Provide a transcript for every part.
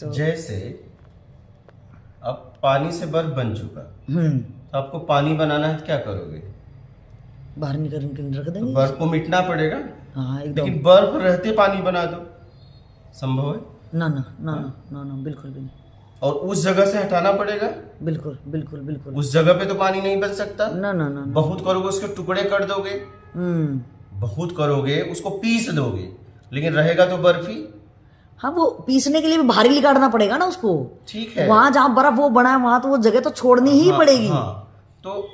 तो जैसे अब पानी से बर्फ बन चुका, तो आपको पानी बनाना है तो क्या करोगे? बाहर निकल के रख तो देंगे। बर्फ को मिटना पड़ेगा। हाँ एकदम। लेकिन बर्फ रहते पानी बना दो, संभव है? ना ना ना ना ना ना, बिल्कुल भी नहीं। और उस जगह से हटाना पड़ेगा। बिल्कुल बिल्कुल बिल्कुल। उस जगह पे तो पानी नहीं बन सकता। ना ना ना ना। बहुत करोगे उसके टुकड़े कर दोगे, बहुत करोगे उसको पीस दोगे, लेकिन रहेगा तो बर्फ ही। हाँ, वो पीसने के लिए भी भारी निकालना पड़ेगा ना उसको। ठीक है, वहां जहाँ बर्फ वो बना है वहां तो वो जगह तो छोड़नी ही पड़ेगी। हाँ, तो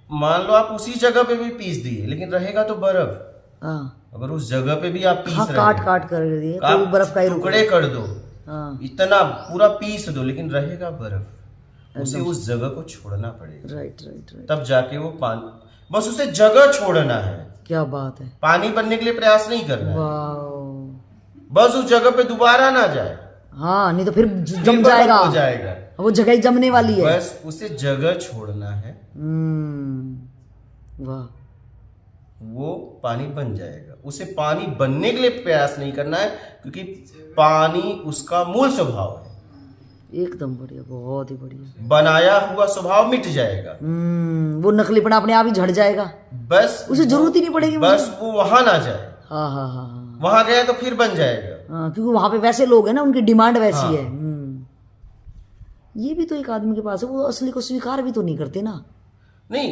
मान लो आप उसी जगह पे भी पीस दिए, लेकिन रहेगा तो बर्फ। हाँ, अगर उस जगह पे भी आप पीस हाँ, रहे काट हैं, काट कर दिए तो बर्फ का ही टुकड़े कर दो, हाँ, इतना पूरा पीस दो, लेकिन रहेगा बर्फ। उसे उस जगह को छोड़ना पड़ेगा। Right right right. तब जाके वो पानी, बस उसे जगह छोड़ना है। क्या बात है। पानी बनने के लिए प्रयास नहीं करना है। वाह। बस उस जगह पे दोबारा ना जाए, हाँ, नहीं तो फिर फिर जम बर्फ जाएगा। हो जाएगा। वो जगह ही जमने वाली है। बस उसे जगह छोड़ना है, वाह। वो पानी बन जाएगा। उसे पानी बनने के लिए प्रयास नहीं करना है, क्योंकि पानी उसका मूल स्वभाव है। एकदम बढ़िया, बहुत ही बढ़िया। बनाया हुआ स्वभाव मिट जाएगा। वो नकलीपना अपने आप ही झड़ जाएगा। बस उसे जरूरत ही नहीं पड़ेगी। बस वो वहां ना जाए। हाँ हाँ हाँ हाँ। वहां गया तो फिर बन जाएगा। हाँ, क्योंकि वहां पे वैसे लोग हैं ना, उनकी डिमांड वैसी हाँ। है। ये भी तो एक आदमी के पास है, वो असली को स्वीकार भी तो नहीं करते ना। नहीं,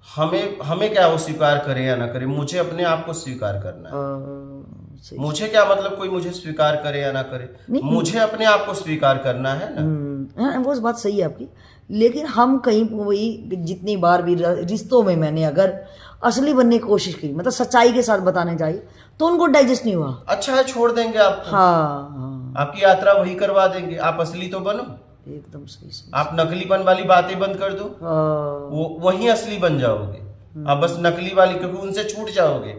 हमें क्या वो स्वीकार करे या ना करे, मुझे अपने आप को स्वीकार करना है। सही। मुझे क्या मतलब कोई मुझे स्वीकार करे या ना करे, मुझे अपने आप को स्वीकार करना है ना। वो बात सही है आपकी। लेकिन हम कहीं वही, जितनी बार भी रिश्तों में मैंने अगर असली बनने की कोशिश की, मतलब सच्चाई के साथ बताने जाए, तो उनको डाइजेस्ट नहीं हुआ। अच्छा है, छोड़ देंगे आपको। हाँ हाँ, आपकी यात्रा वही करवा देंगे। आप असली तो बनो, एकदम सही सही। आप नकलीपन वाली बातें बंद कर दो, वो वही असली बन जाओगे। आप बस नकली वाली, क्योंकि उनसे छूट जाओगे।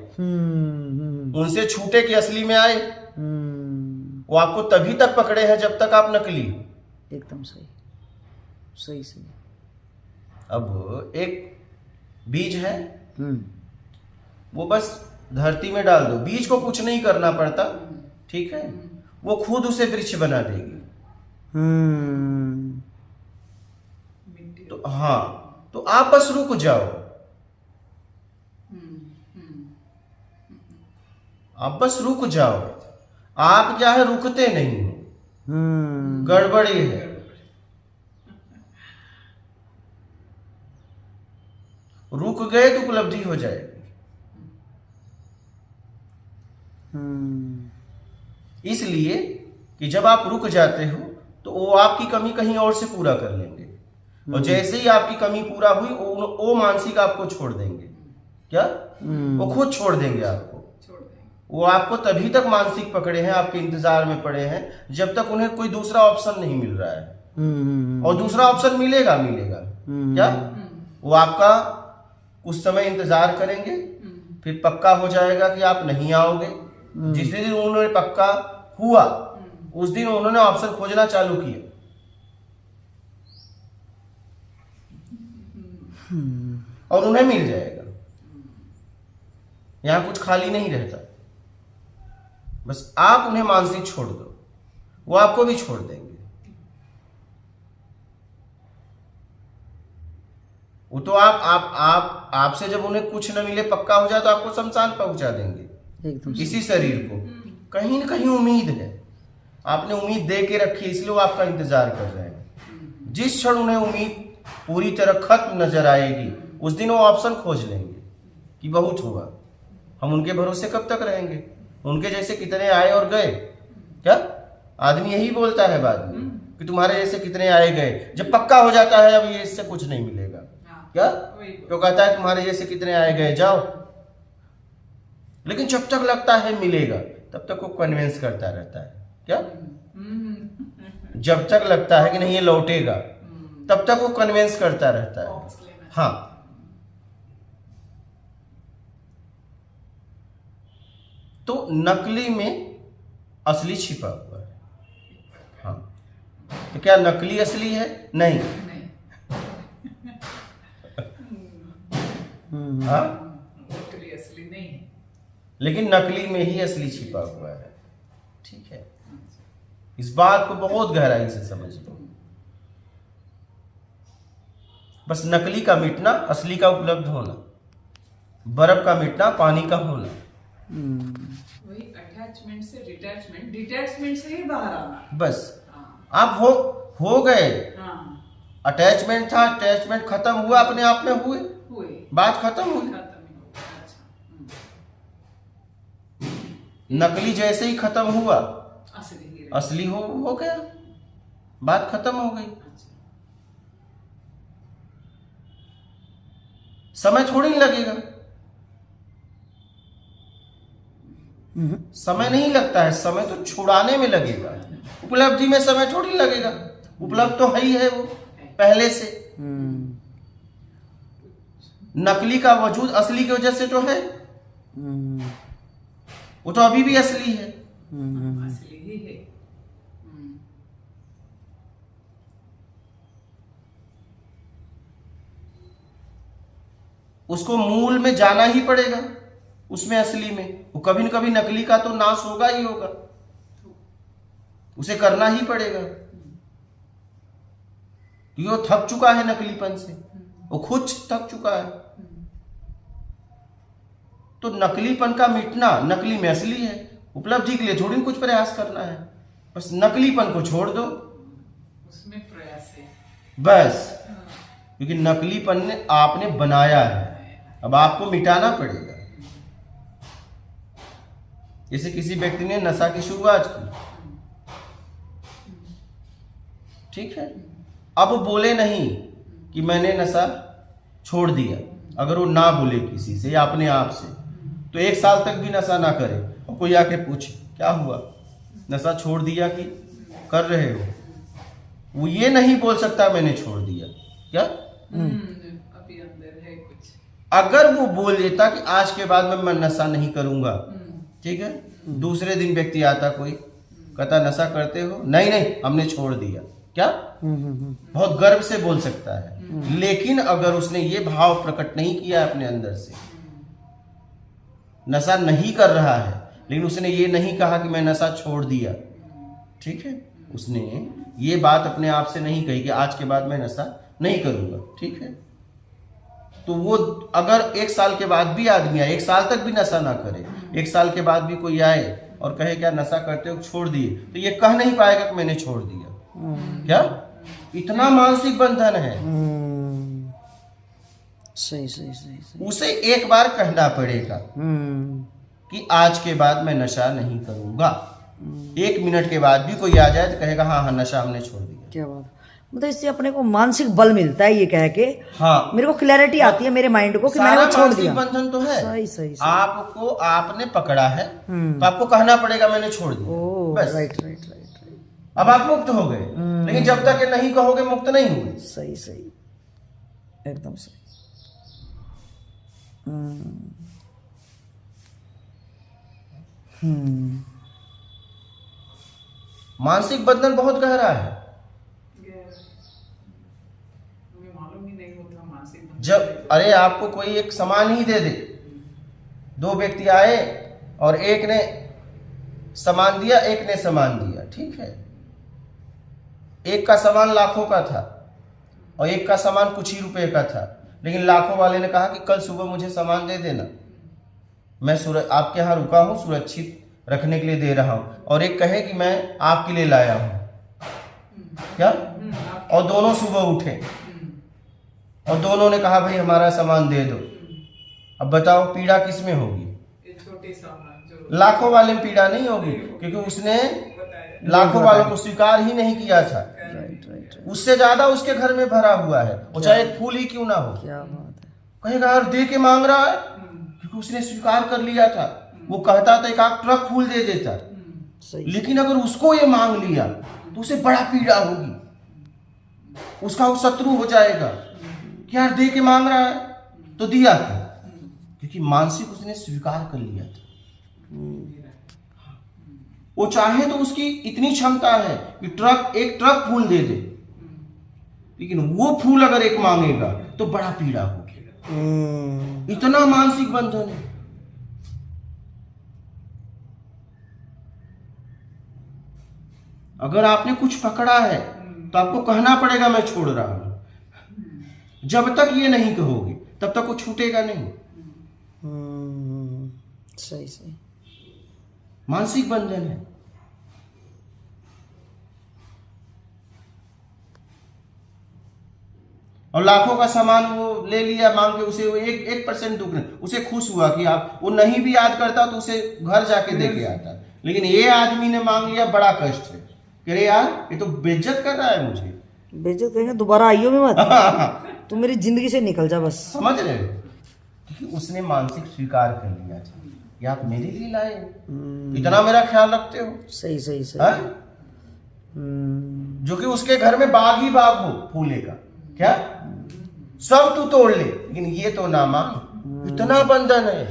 उनसे छूटे कि असली में आए, वो आपको तभी तक पकड़े हैं जब तक आप नकली हो। एकदम सही सही सही। अब एक बीज है, वो बस धरती में डाल दो, बीज को कुछ नहीं करना पड़ता, ठीक है, वो खुद उसे वृक्ष बना देगी। तो हाँ, तो आप बस रुक जाओ, आप बस रुक जाओ। आप क्या है, रुकते नहीं हो, गड़बड़ी है। रुक गए तो उपलब्धि हो जाएगी। इसलिए कि जब आप रुक जाते हो तो वो आपकी कमी कहीं और से पूरा कर लेंगे, और जैसे ही आपकी कमी पूरा हुई वो मानसिक आपको छोड़ देंगे। क्या? वो खुद छोड़ देंगे आपको। वो आपको तभी तक मानसिक पकड़े हैं, आपके इंतजार में पड़े हैं, जब तक उन्हें कोई दूसरा ऑप्शन नहीं मिल रहा है। और दूसरा ऑप्शन मिलेगा क्या? वो आपका कुछ समय इंतजार करेंगे, फिर पक्का हो जाएगा कि आप नहीं आओगे। जिस दिन उन्होंने पक्का हुआ, उस दिन उन्होंने ऑप्शन खोजना चालू किया। और उन्हें मिल जाएगा। यहां कुछ खाली नहीं रहता। बस आप उन्हें मानसिक छोड़ दो, वो आपको भी छोड़ देंगे। वो तो आपसे जब उन्हें कुछ न मिले, पक्का हो जाए, तो आपको शमशान पहुंचा देंगे, एकदम इसी शरीर को। कहीं न कहीं उम्मीद है, आपने उम्मीद दे के रखी है, इसलिए वो आपका इंतजार कर रहे हैं। जिस क्षण उन्हें उम्मीद पूरी तरह खत्म नजर आएगी, उस दिन वो ऑप्शन खोज लेंगे कि बहुत हुआ, हम उनके भरोसे कब तक रहेंगे। उनके जैसे कितने आए और गए। क्या आदमी यही बोलता है बाद में कि तुम्हारे जैसे कितने आए गए। जब पक्का हो जाता है अब ये इससे कुछ नहीं मिलेगा, क्या तो कहता है तुम्हारे जैसे कितने आए गए, जाओ। लेकिन जब तक लगता है मिलेगा, तब तक वो कन्विंस करता रहता है। क्या? जब तक लगता है कि नहीं ये लौटेगा, तब तक वो कन्विंस करता रहता है। हाँ, तो नकली में असली छिपा हुआ है। हाँ, तो क्या नकली असली है? नहीं। हाँ, नकली असली नहीं, लेकिन नकली में ही असली छिपा हुआ है। ठीक है, इस बात को बहुत गहराई से समझ लो। बस नकली का मिटना, असली का उपलब्ध होना, बर्फ का मिटना, पानी का होना। वही अटैचमेंट से डिटैचमेंट, डिटैचमेंट से ही बाहर आना। बस हाँ। आप हो गए। हाँ। अटैचमेंट था, अटैचमेंट खत्म हुआ, अपने आप में हुए, बात खत्म हुई। खत्म ही हो गया। अच्छा। नकली जैसे ही खत्म हुआ, असली ही रहे। असली हो गया, बात खत्म हो गई। अच्छा। समय थोड़ी लगेगा, समय नहीं लगता है, समय तो छुड़ाने में लगेगा। उपलब्धि में समय थोड़ी लगेगा, उपलब्ध तो है ही है वो पहले से। नकली का वजूद असली की वजह से तो है, वो तो अभी भी असली है। असली ही है। उसको मूल में जाना ही पड़ेगा, उसमें असली में वो कभी न कभी नकली का तो नाश होगा ही होगा, उसे करना ही पड़ेगा, क्योंकि वो थक चुका है नकलीपन से, वो खुद थक चुका है। तो नकलीपन का मिटना, नकली में असली है, उपलब्धि के लिए थोड़ी कुछ प्रयास करना है, बस नकलीपन को छोड़ दो, उसमें प्रयास है बस। क्योंकि नकलीपन ने आपने बनाया है, अब आपको मिटाना पड़ेगा। जैसे किसी व्यक्ति ने नशा की शुरुआत की, ठीक है, अब बोले नहीं कि मैंने नशा छोड़ दिया, अगर वो ना बोले किसी से या अपने आप से, तो 1 साल तक भी नशा ना करे और कोई आके पूछे क्या हुआ, नशा छोड़ दिया कि कर रहे हो, वो ये नहीं बोल सकता मैंने छोड़ दिया। क्या अभी अंदर है कुछ। अगर वो बोल देता कि आज के बाद मैं नशा नहीं करूंगा, ठीक है, दूसरे दिन व्यक्ति आता कोई कहता नशा करते हो, नहीं नहीं हमने छोड़ दिया, क्या बहुत गर्व से बोल सकता है। लेकिन अगर उसने ये भाव प्रकट नहीं किया अपने अंदर से, नशा नहीं कर रहा है, लेकिन उसने ये नहीं कहा कि मैं नशा छोड़ दिया, ठीक है, उसने ये बात अपने आप से नहीं कही कि आज के बाद मैं नशा नहीं करूंगा, ठीक है, तो वो अगर 1 साल के बाद भी आदमी आए, 1 साल तक भी नशा ना करे, 1 साल के बाद भी कोई आए और कहे क्या नशा करते हो छोड़ दिए, तो ये कह नहीं पाएगा कि मैंने छोड़ दिया। क्या इतना मानसिक बंधन है। सही सही सही सही। उसे एक बार कहना पड़ेगा कि आज के बाद मैं नशा नहीं करूंगा। 1 मिनट के बाद भी कोई आ जाए तो कहेगा हाँ हाँ नशा हमने छोड़ दिया। क्या बात, मतलब इससे अपने को मानसिक बल मिलता है, ये कह के हाँ मेरे को क्लैरिटी आती है मेरे माइंड को कि मैंने वो छोड़ दिया। बंधन तो है, सही सही सही। आपको आपने पकड़ा है तो आपको कहना पड़ेगा मैंने छोड़ दिया, ओ बस। Right right right. अब आप मुक्त हो गए, लेकिन जब तक ये नहीं कहोगे मुक्त नहीं हुए। सही सही, एकदम सही। मानसिक बंधन बहुत गहरा है। हमें मालूम ही नहीं होता मानसिक बंधन। जब अरे आपको कोई एक सामान ही दे दे, 2 व्यक्ति आए और एक ने सामान दिया, एक ने सामान दिया, ठीक है, एक का सामान लाखों का था और एक का सामान कुछ ही रुपए का था, लेकिन लाखों वाले ने कहा कि कल सुबह मुझे सामान दे देना, मैं आपके यहाँ रुका हूँ, सुरक्षित रखने के लिए दे रहा हूँ, और एक कहे कि मैं आपके लिए लाया हूँ। क्या, और दोनों सुबह उठे और दोनों ने कहा भाई हमारा सामान दे दो। अब बताओ पीड़ा किस में होगी? छोटे सामान जो लाखों वाले में पीड़ा नहीं होगी, क्योंकि उसने लाखों वालों को स्वीकार ही नहीं किया था। उससे ज्यादा उसके घर में भरा हुआ है, वो चाहे एक फूल ही क्यों ना हो। क्या बात है। कहेगा यार दे के मांग रहा है, क्योंकि उसने स्वीकार कर लिया था। वो कहता था एक आध ट्रक फूल दे देता, लेकिन अगर उसको ये मांग लिया तो उसे बड़ा पीड़ा होगी, उसका वो शत्रु हो जाएगा कि यार दे के मांग रहा है तो दिया था, क्योंकि मानसिक उसने स्वीकार कर लिया था। वो चाहे तो उसकी इतनी क्षमता है कि एक ट्रक फूल दे दे, लेकिन वो फूल अगर एक मांगेगा तो बड़ा पीड़ा होगी। इतना मानसिक बंधन है। अगर आपने कुछ पकड़ा है तो आपको कहना पड़ेगा मैं छोड़ रहा हूं। जब तक ये नहीं कहोगे तब तक वो छूटेगा नहीं। सही सही। मानसिक बंधन है। और लाखों का सामान वो ले लिया मांग के, उसे वो 1% दुख नहीं, उसे खुश हुआ कि आप वो नहीं भी याद करता तो उसे घर जाके दे के आता। लेकिन ये आदमी ने मांग लिया, बड़ा कष्ट है कि अरे यार ये तो बेइज्जत कर रहा है मुझे। बेइज्जत करेंगे, दोबारा आइयो भी मत, तू मेरी जिंदगी से निकल जा बस। समझ रहे हो? क्योंकि उसने मानसिक स्वीकार कर लिया था कि आप मेरे लिए लाए, इतना मेरा ख्याल रखते हो। सही सही सही। हाँ? जो कि उसके घर में बाग ही बाग हो फूले का, क्या सब तू तोड़ ले लेकिन ये तो ना मांग। इतना बंधन है।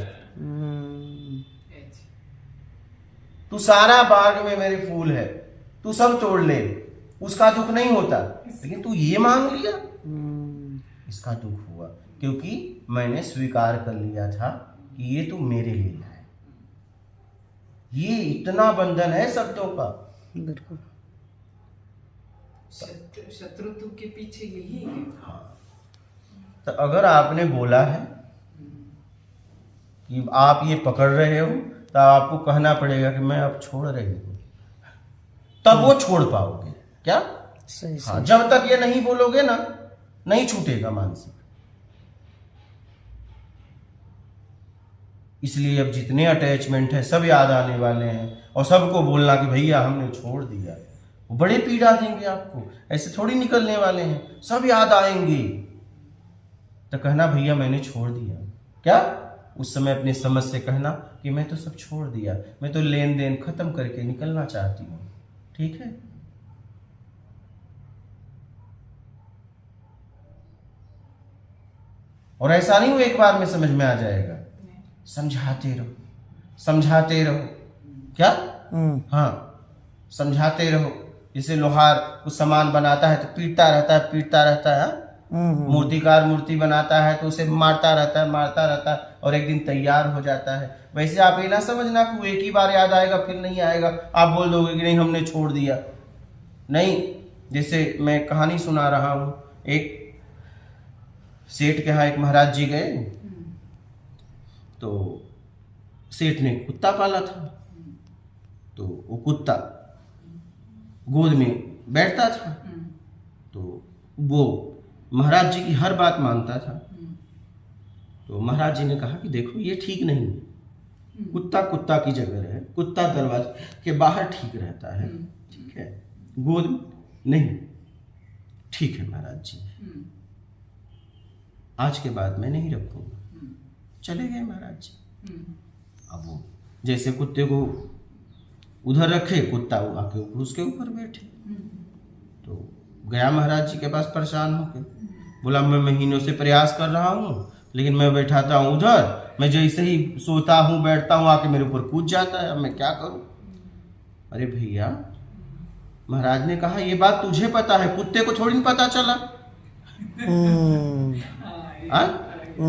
तू सारा बाग में मेरे फूल है, तू सब तोड़ ले, उसका दुख नहीं होता, लेकिन तू ये मांग लिया, इसका दुख हुआ क्योंकि मैंने स्वीकार कर लिया था कि ये तू मेरे लिए लाए। ये इतना बंधन है शब्दों का। बिल्कुल। शत्रुत्व के पीछे यही है। हाँ। तो अगर आपने बोला है कि आप ये पकड़ रहे हो तो आपको कहना पड़ेगा कि मैं अब छोड़ रही हूं, तब वो छोड़ पाओगे। क्या? सही हाँ, सही। जब तक ये नहीं बोलोगे ना, नहीं छूटेगा मानसिक। इसलिए अब जितने अटैचमेंट है सब याद आने वाले हैं और सबको बोलना कि भैया हमने छोड़ दिया। वो बड़े पीड़ा देंगे आपको, ऐसे थोड़ी निकलने वाले हैं, सब याद आएंगे। तो कहना भैया मैंने छोड़ दिया। क्या? उस समय अपनी समझ से कहना कि मैं तो सब छोड़ दिया, मैं तो लेन देन खत्म करके निकलना चाहती हूं। ठीक है? और ऐसा नहीं वो एक बार में समझ में आ जाएगा, समझाते रहो, समझाते रहो। क्या? हाँ, समझाते रहो। जैसे लोहार कुछ सामान बनाता है तो पीटता रहता है, पीटता रहता है। मूर्तिकार मूर्ति बनाता है तो उसे मारता रहता है, मारता रहता है, और एक दिन तैयार हो जाता है। वैसे आप ये ना समझना कि वो एक ही बार याद आएगा फिर नहीं आएगा, आप बोल दोगे कि नहीं हमने छोड़ दिया। नहीं, जैसे मैं कहानी सुना रहा हूं, एक सेठ के यहाँ एक महाराज जी गए तो सेठ ने कुत्ता पाला था। तो वो कुत्ता गोद में बैठता था तो वो महाराज जी की हर बात मानता था। तो महाराज जी ने कहा कि देखो ये ठीक नहीं है, कुत्ता कुत्ता की जगह है, कुत्ता दरवाजे के बाहर ठीक रहता है, ठीक है, गोद में नहीं। ठीक है महाराज जी, आज के बाद मैं नहीं रखूंगा। चले गए महाराज जी। अब वो जैसे कुत्ते को उधर रखे, कुत्ता वो आके उसके ऊपर बैठे। तो गया महाराज जी के पास परेशान होकर, बोला मैं महीनों से प्रयास कर रहा हूँ लेकिन मैं बैठाता हूँ उधर, मैं जैसे ही सोता हूँ बैठता हूँ आके मेरे ऊपर कूद जाता है, अब मैं क्या करूँ। अरे भैया, महाराज ने कहा ये बात तुझे पता है, कुत्ते को थोड़ी नहीं पता चला।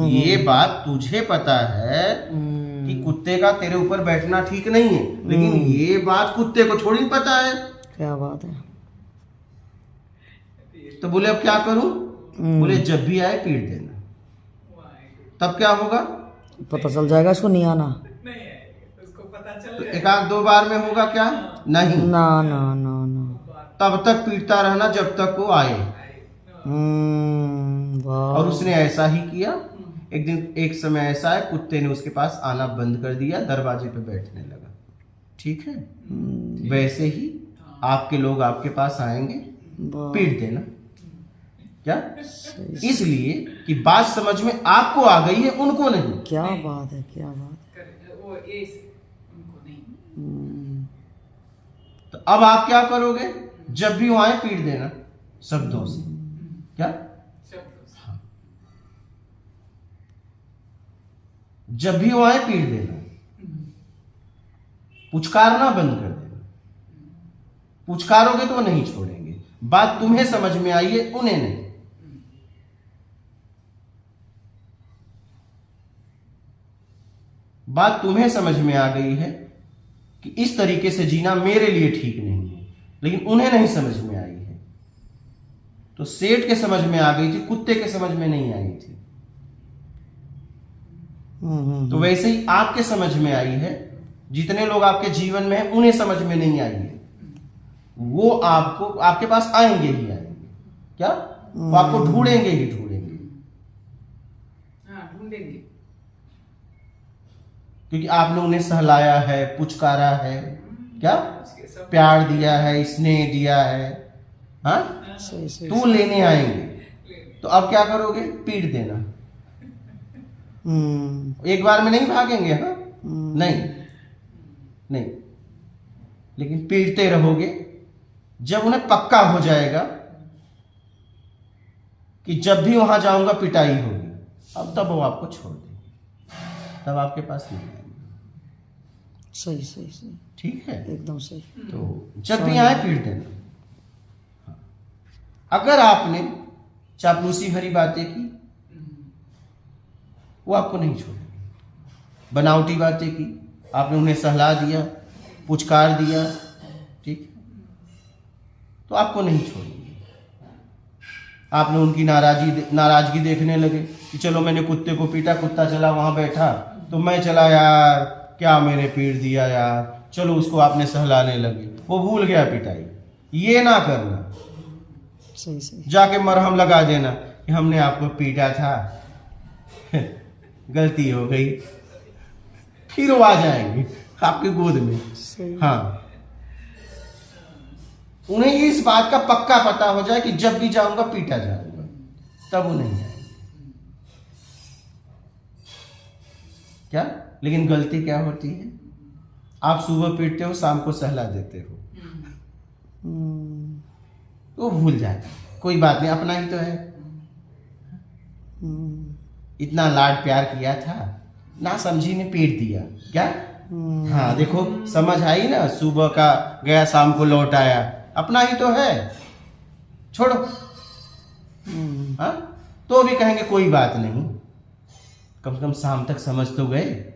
ये बात तुझे पता है कि कुत्ते का तेरे ऊपर बैठना ठीक नहीं है, लेकिन ये बात कुत्ते को थोड़ी नहीं पता है। क्या बात है। तो बोले अब क्या करूं? बोले जब भी आए पीट देना। तब क्या होगा? पता चल जाएगा इसको नहीं आना। उसको पता चल तो एक आध दो बार में होगा क्या? नहीं, ना ना ना ना। तब तक पीटता रहना जब तक वो आए। वाह। और उसने ऐसा ही किया। एक दिन एक समय ऐसा है, कुत्ते ने उसके पास आना बंद कर दिया, दरवाजे पे बैठने लगा। ठीक है? वैसे ही आपके लोग आपके पास आएंगे, पीट देना। क्या? इसलिए कि बात समझ में आपको आ गई है, उनको नहीं। क्या बात है, क्या बात है। वो उनको नहीं। तो अब आप क्या करोगे? जब भी वो आए पीट देना शब्दों से। क्या? हाँ। जब भी वो आए पीट देना, पुचकारना बंद कर देना। पुचकारोगे तो वो नहीं छोड़ेंगे। बात तुम्हें समझ में आई है, उन्हें नहीं। बात तुम्हें समझ में आ गई है कि इस तरीके से जीना मेरे लिए ठीक नहीं है, लेकिन उन्हें नहीं समझ में आई है। तो सेठ के समझ में आ गई थी, कुत्ते के समझ में नहीं आई थी। तो वैसे ही आपके समझ में आई है, जितने लोग आपके जीवन में हैं उन्हें समझ में नहीं आई है, वो आपको आपके पास आएंगे ही आएंगे। क्या? वो आपको ढूंढेंगे ही ढूंढेंगे। हाँ, ढूंढेंगे। क्योंकि आपने उन्हें सहलाया है, पुचकारा है, क्या प्यार दिया है, स्नेह दिया है। हाँ, सही तो लेने आएंगे। तो अब क्या करोगे? पीट देना। एक बार में नहीं भागेंगे। हाँ, नहीं, लेकिन पीटते रहोगे। जब उन्हें पक्का हो जाएगा कि जब भी वहां जाऊंगा पिटाई होगी, अब तब वो आपको छोड़ देंगे, तब आपके पास नहीं आएंगे। सही ठीक है, एकदम सही। तो जब भी आए पीट देना। अगर आपने चापलूसी भरी बातें की, वो आपको नहीं छोड़ेंगे। बनावटी बातें की, आपने उन्हें सहला दिया, पुचकार दिया, ठीक, तो आपको नहीं छोड़ेंगे। आपने उनकी नाराजगी देखने लगे कि चलो मैंने कुत्ते को पीटा, कुत्ता चला वहां बैठा, तो मैं चला यार, क्या मैंने पीट दिया यार, चलो उसको आपने सहलाने लगे, वो भूल गया पिटाई। ये ना करना। सही जाके मरहम लगा देना कि हमने आपको पीटा था, गलती हो गई, फिर वो आ जाएंगे आपके गोद में। हाँ, उन्हें इस बात का पक्का पता हो जाए कि जब भी जाऊंगा पीटा जाऊंगा, तब वो नहीं आएंगे। क्या? लेकिन गलती क्या होती है? आप सुबह पीटते हो, शाम को सहला देते हो, वो भूल जाते। कोई बात नहीं, अपना ही तो है। इतना लाड प्यार किया था, ना समझी ने पीट दिया। क्या? हाँ, देखो समझ आई ना, सुबह का गया शाम को लौट आया, अपना ही तो है, छोड़ो। हाँ, तो भी कहेंगे कोई बात नहीं, कम से कम शाम तक समझ तो गए,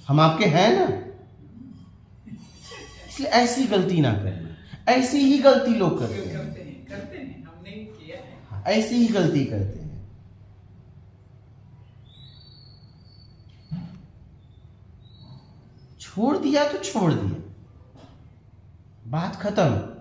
हम आपके हैं ना। इसलिए ऐसी गलती ना करना। ऐसी ही गलती लोग करते हैं, हमने किया है। ऐसी ही गलती करते हैं। छोड़ दिया तो छोड़ दिया, बात खत्म।